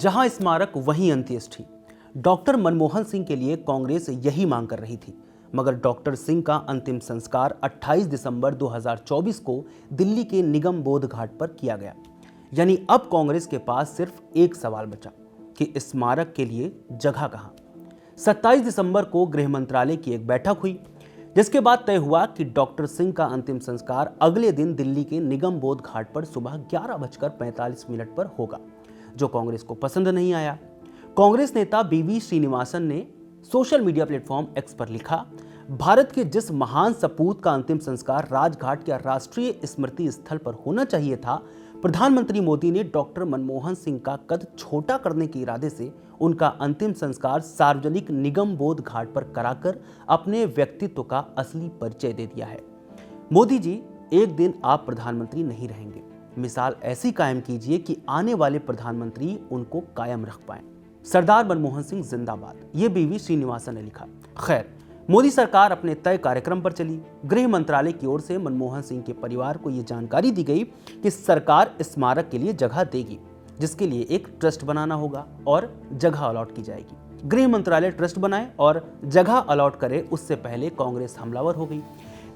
जहां स्मारक वहीं अंत्येष्टि। डॉक्टर मनमोहन सिंह के लिए कांग्रेस यही मांग कर रही थी, मगर डॉक्टर सिंह का अंतिम संस्कार 28 दिसंबर 2024 को दिल्ली के निगम बोध घाट पर किया गया। यानी अब कांग्रेस के पास सिर्फ एक सवाल बचा कि स्मारक के लिए जगह कहां। 27 दिसंबर को गृह मंत्रालय की एक बैठक हुई, जिसके बाद तय हुआ कि डॉक्टर सिंह का अंतिम संस्कार अगले दिन दिल्ली के निगम बोध घाट पर सुबह 11:45 पर होगा, जो कांग्रेस को पसंद नहीं आया। कांग्रेस नेता बीवी श्रीनिवासन ने सोशल मीडिया प्लेटफॉर्म एक्स पर लिखा, भारत के जिस महान सपूत का अंतिम संस्कार राजघाट या राष्ट्रीय स्मृति स्थल पर होना चाहिए था, प्रधानमंत्री मोदी ने डॉक्टर मनमोहन सिंह का कद छोटा करने के इरादे से उनका अंतिम संस्कार सार्वजनिक निगम बोध घाट पर कराकर अपने व्यक्तित्व का असली परिचय दे दिया है। मोदी जी, एक दिन आप प्रधानमंत्री नहीं रहेंगे, मिसाल ऐसी कायम कीजिए कि आने वाले प्रधानमंत्री उनको कायम रख पाएं। सरदार मनमोहन सिंह जिंदाबाद, ये बीवी श्रीनिवासन ने लिखा। खैर, मोदी सरकार अपने तय कार्यक्रम पर चली। गृह मंत्रालय की ओर से मनमोहन सिंह के परिवार को यह जानकारी दी गई कि सरकार स्मारक के लिए जगह देगी, जिसके लिए एक ट्रस्ट बनाना होगा और जगह अलॉट की जाएगी। गृह मंत्रालय ट्रस्ट बनाए और जगह अलॉट करे, उससे पहले कांग्रेस हमलावर हो गई।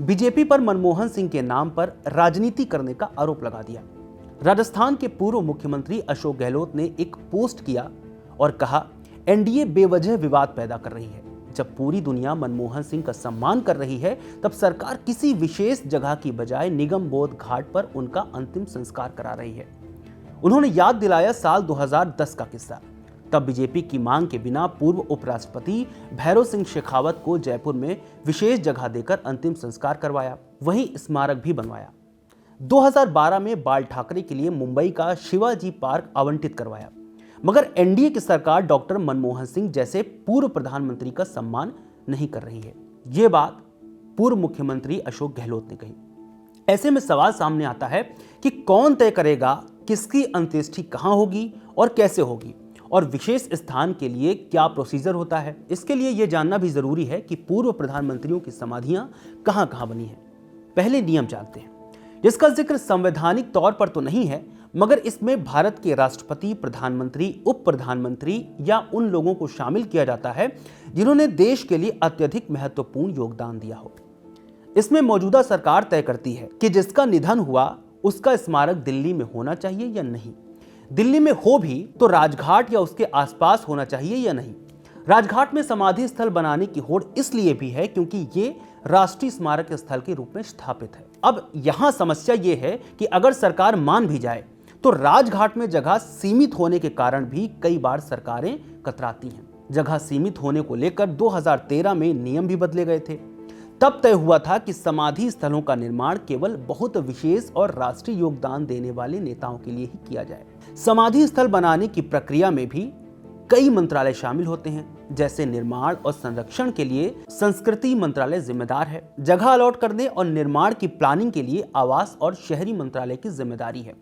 बीजेपी पर मनमोहन सिंह के नाम पर राजनीति करने का आरोप लगा दिया। राजस्थान के पूर्व मुख्यमंत्री अशोक गहलोत ने एक पोस्ट किया और कहा, एनडीए बेवजह विवाद पैदा कर रही है। जब पूरी दुनिया मनमोहन सिंह का सम्मान कर रही है, तब सरकार किसी विशेष जगह की बजाय निगम बोध घाट पर उनका अंतिम संस्कार करा रही है। उन्होंने याद दिलाया साल 2010 का किस्सा। तब बीजेपी की मांग के बिना पूर्व उपराष्ट्रपति भैरों सिंह शेखावत को जयपुर में विशेष जगह देकर अंतिम संस्कार करवाया, वहीं स्मारक भी बनवाया। 2012 में बाल ठाकरे के लिए मुंबई का शिवाजी पार्क आवंटित करवाया, मगर एनडीए की सरकार डॉक्टर मनमोहन सिंह जैसे पूर्व प्रधानमंत्री का सम्मान नहीं कर रही है। ये बात पूर्व मुख्यमंत्री अशोक गहलोत ने कही। ऐसे में सवाल सामने आता है कि कौन तय करेगा किसकी अंत्येष्टि कहां होगी और कैसे होगी, और विशेष स्थान के लिए क्या प्रोसीजर होता है। इसके लिए यह जानना भी जरूरी है कि पूर्व प्रधानमंत्रियों की समाधियां कहां कहां बनी हैं। पहले नियम जानते हैं, जिसका जिक्र संवैधानिक तौर पर तो नहीं है, मगर इसमें भारत के राष्ट्रपति, प्रधानमंत्री, उप प्रधानमंत्री या उन लोगों को शामिल किया जाता है जिन्होंने देश के लिए अत्यधिक महत्वपूर्ण योगदान दिया हो। इसमें मौजूदा सरकार तय करती है कि जिसका निधन हुआ उसका स्मारक दिल्ली में होना चाहिए या नहीं। दिल्ली में हो भी तो राजघाट या उसके आसपास होना चाहिए या नहीं। राजघाट में समाधि स्थल बनाने की होड़ इसलिए भी है क्योंकि ये राष्ट्रीय स्मारक स्थल के रूप में स्थापित है। अब यहां समस्या ये है कि अगर सरकार मान भी जाए तो राजघाट में जगह सीमित होने के कारण भी कई बार सरकारें कतराती हैं। जगह सीमित होने को लेकर 2013 में नियम भी बदले गए थे। तब तय हुआ था कि समाधि स्थलों का निर्माण केवल बहुत विशेष और राष्ट्रीय योगदान देने वाले नेताओं के लिए ही किया जाए। समाधि स्थल बनाने की प्रक्रिया में भी कई मंत्रालय शामिल होते हैं, जैसे निर्माण और संरक्षण के लिए संस्कृति मंत्रालय जिम्मेदार है। जगह अलॉट करने और निर्माण की प्लानिंग के लिए आवास और शहरी मंत्रालय की जिम्मेदारी है।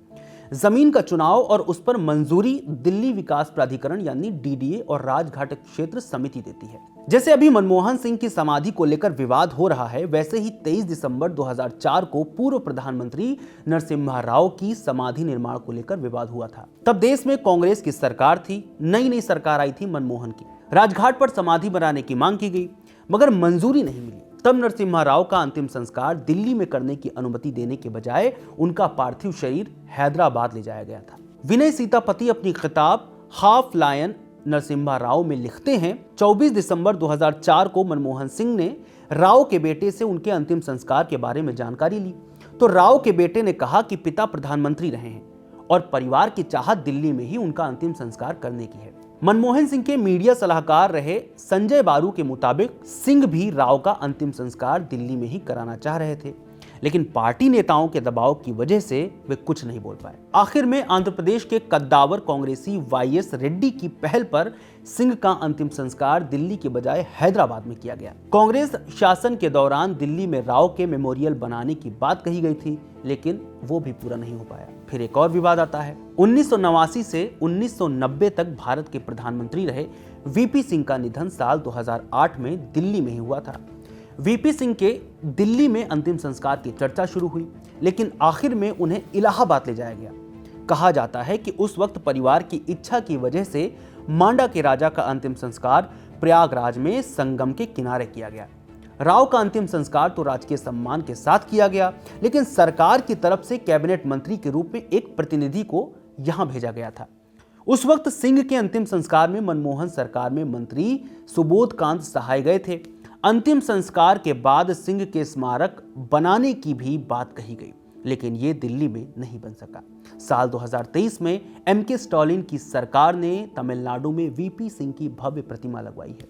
जमीन का चुनाव और उस पर मंजूरी दिल्ली विकास प्राधिकरण यानी डीडीए और राजघाट क्षेत्र समिति देती है। जैसे अभी मनमोहन सिंह की समाधि को लेकर विवाद हो रहा है, वैसे ही 23 दिसंबर 2004 को पूर्व प्रधानमंत्री नरसिम्हा राव की समाधि निर्माण को लेकर विवाद हुआ था। तब देश में कांग्रेस की सरकार थी, नई सरकार आई थी मनमोहन की। राजघाट पर समाधि बनाने की मांग की गई, मगर मंजूरी नहीं मिली। तब नरसिम्हा राव का अंतिम संस्कार दिल्ली में करने की अनुमति देने के बजाय उनका पार्थिव शरीर हैदराबाद ले जाया गया था। विनय सीतापति अपनी किताब हाफ लायन नरसिम्हा राव में लिखते हैं, 24 दिसंबर 2004 को मनमोहन सिंह ने राव के बेटे से उनके अंतिम संस्कार के बारे में जानकारी ली तो राव के बेटे ने कहा कि पिता प्रधानमंत्री रहे हैं और परिवार की चाहत दिल्ली में ही उनका अंतिम संस्कार करने की है। मनमोहन सिंह के मीडिया सलाहकार रहे संजय बारू के मुताबिक सिंह भी राव का अंतिम संस्कार दिल्ली में ही कराना चाह रहे थे, लेकिन पार्टी नेताओं के दबाव की वजह से वे कुछ नहीं बोल पाए। आखिर में आंध्र प्रदेश के कद्दावर कांग्रेसी वाईएस रेड्डी की पहल पर सिंह का अंतिम संस्कार दिल्ली के बजाय हैदराबाद में किया गया। कांग्रेस शासन के दौरान दिल्ली में राव के मेमोरियल बनाने की बात कही गई थी, लेकिन वो भी पूरा नहीं हो पाया। फिर एक और विवाद आता है। 1989 से 1990 तक भारत के प्रधानमंत्री रहे वीपी सिंह का निधन साल 2008 में दिल्ली में ही हुआ था। वीपी सिंह के दिल्ली में अंतिम संस्कार की चर्चा शुरू हुई, लेकिन आखिर में उन्हें इलाहाबाद ले जाया गया। कहा जाता है कि उस वक्त परिवार की इच्छा की वजह से मांडा के राजा का अंतिम संस्कार प्रयागराज में संगम के किनारे किया गया। राव का अंतिम संस्कार तो राजकीय सम्मान के साथ किया गया, लेकिन सरकार की तरफ से कैबिनेट मंत्री के रूप में एक प्रतिनिधि को यहां भेजा गया था। उस वक्त सिंह के अंतिम संस्कार में मनमोहन सरकार में मंत्री सुबोध कांत सहाय गए थे। अंतिम संस्कार के बाद सिंह के स्मारक बनाने की भी बात कही गई, लेकिन ये दिल्ली में नहीं बन सका। साल 2023 में एमके स्टालिन की सरकार ने तमिलनाडु में वीपी सिंह की भव्य प्रतिमा लगवाई है।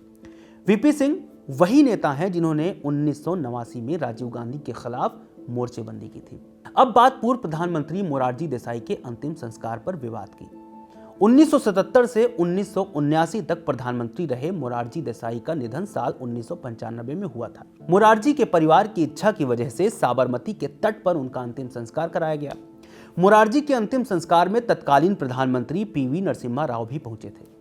वीपी सिंह वही नेता हैं जिन्होंने 1989 में राजीव गांधी के खिलाफ मोर्चेबंदी की थी। अब बात पूर्व प्रधानमंत्री मोरारजी देसाई के अंतिम संस्कार पर विवाद की। 1977 से 1979 तक प्रधानमंत्री रहे मोरारजी देसाई का निधन साल 1995 में हुआ था। मोरारजी के परिवार की इच्छा की वजह से साबरमती के तट पर उनका अंतिम संस्कार कराया गया। मोरारजी के अंतिम संस्कार में तत्कालीन प्रधानमंत्री पीवी नरसिम्हा राव भी पहुंचे थे।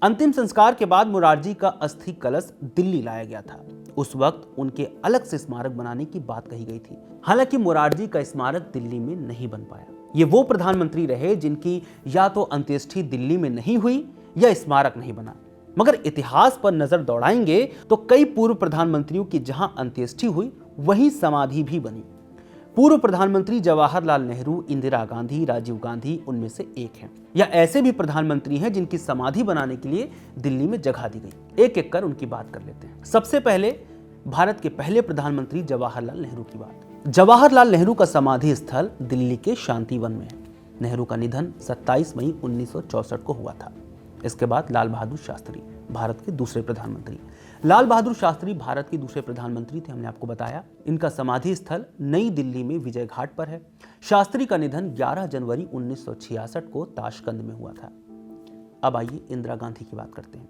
अंतिम संस्कार के बाद मोरारजी का अस्थि कलश दिल्ली लाया गया था। उस वक्त उनके अलग से स्मारक बनाने की बात कही गई थी। हालांकि मोरारजी का स्मारक दिल्ली में नहीं बन पाया। ये वो प्रधानमंत्री रहे जिनकी या तो अंत्येष्टि दिल्ली में नहीं हुई या स्मारक नहीं बना। मगर इतिहास पर नजर दौड़ाएंगे तो कई पूर्व प्रधानमंत्रियों की जहां अंत्येष्टि हुई वहीं समाधि भी बनी। पूर्व प्रधानमंत्री जवाहरलाल नेहरू, इंदिरा गांधी, राजीव गांधी उनमें से एक हैं। या ऐसे भी प्रधानमंत्री हैं जिनकी समाधि बनाने के लिए दिल्ली में जगह दी गई। एक एक कर उनकी बात कर लेते हैं। सबसे पहले भारत के पहले प्रधानमंत्री जवाहरलाल नेहरू की बात। जवाहरलाल नेहरू का समाधि स्थल दिल्ली के शांतिवन में है। नेहरू का निधन 27 मई 1964 को हुआ था। इसके बाद लाल बहादुर शास्त्री भारत के दूसरे प्रधानमंत्री। लाल बहादुर शास्त्री भारत के दूसरे प्रधानमंत्री थे, हमने आपको बताया। इनका समाधि स्थल नई दिल्ली में विजय घाट पर है। शास्त्री का निधन 11 जनवरी 1966 को ताशकंद में हुआ था। अब आइए इंदिरा गांधी की बात करते हैं।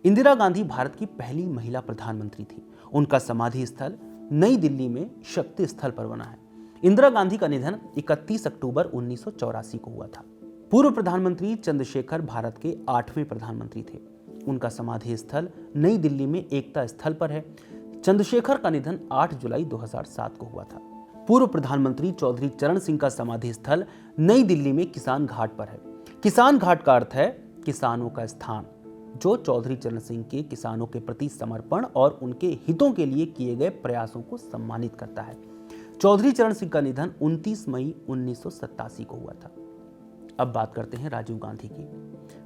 इंदिरा गांधी भारत की पहली महिला प्रधानमंत्री थी। उनका समाधि स्थल नई दिल्ली में शक्ति स्थल पर बना है। इंदिरा गांधी का निधन 31 अक्टूबर 1984 को हुआ था। पूर्व प्रधानमंत्री चंद्रशेखर भारत के 8वें प्रधानमंत्री थे। उनका समाधि स्थल नई दिल्ली में एकता स्थल पर है। चंद्रशेखर का निधन 8 जुलाई 2007 को हुआ था। पूर्व प्रधानमंत्री चौधरी चरण सिंह का समाधि स्थल नई दिल्ली में किसान घाट पर है। किसान घाट का अर्थ है किसानों का स्थान, जो चौधरी चरण सिंह के किसानों के प्रति समर्पण और उनके हितों के लिए किए गए प्रयासों को सम्मानित करता है। चौधरी चरण सिंह का निधन 29 मई 1987 को हुआ था। अब बात करते हैं राजीव गांधी की।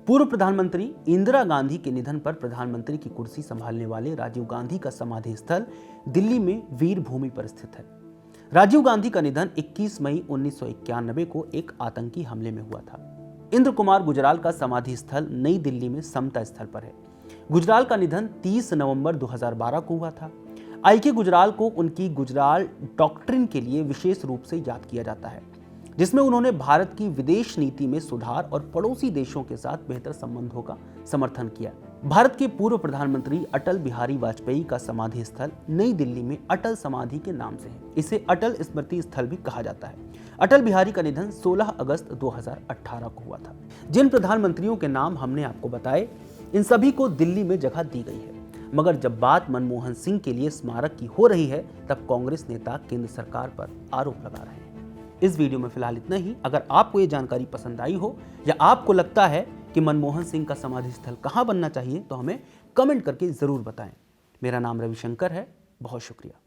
पूर्व प्रधानमंत्री इंदिरा गांधी के निधन पर प्रधानमंत्री की कुर्सी संभालने वाले राजीव गांधी का समाधि स्थल दिल्ली में वीर भूमि पर स्थित है। राजीव गांधी का निधन 21 मई 1991 को एक आतंकी हमले में हुआ था। इंद्र कुमार गुजराल का समाधि स्थल नई दिल्ली में समता स्थल पर है। गुजराल का निधन 30 नवंबर 2012 को हुआ था। आई.के. गुजराल को उनकी गुजराल डॉक्ट्रिन के लिए विशेष रूप से याद किया जाता है, जिसमें उन्होंने भारत की विदेश नीति में सुधार और पड़ोसी देशों के साथ बेहतर संबंधों का समर्थन किया। भारत के पूर्व प्रधानमंत्री अटल बिहारी वाजपेयी का समाधि स्थल नई दिल्ली में अटल समाधि के नाम से है। इसे अटल स्मृति स्थल भी कहा जाता है। अटल बिहारी का निधन 16 अगस्त 2018 को हुआ था। जिन प्रधानमंत्रियों के नाम हमने आपको बताए, इन सभी को दिल्ली में जगह दी गई है। मगर जब बात मनमोहन सिंह के लिए स्मारक की हो रही है, तब कांग्रेस नेता केंद्र सरकार पर आरोप लगा रहे हैं। इस वीडियो में फिलहाल इतना ही। अगर आपको ये जानकारी पसंद आई हो या आपको लगता है कि मनमोहन सिंह का समाधि स्थल कहाँ बनना चाहिए, तो हमें कमेंट करके जरूर बताएं। मेरा नाम रविशंकर है। बहुत शुक्रिया।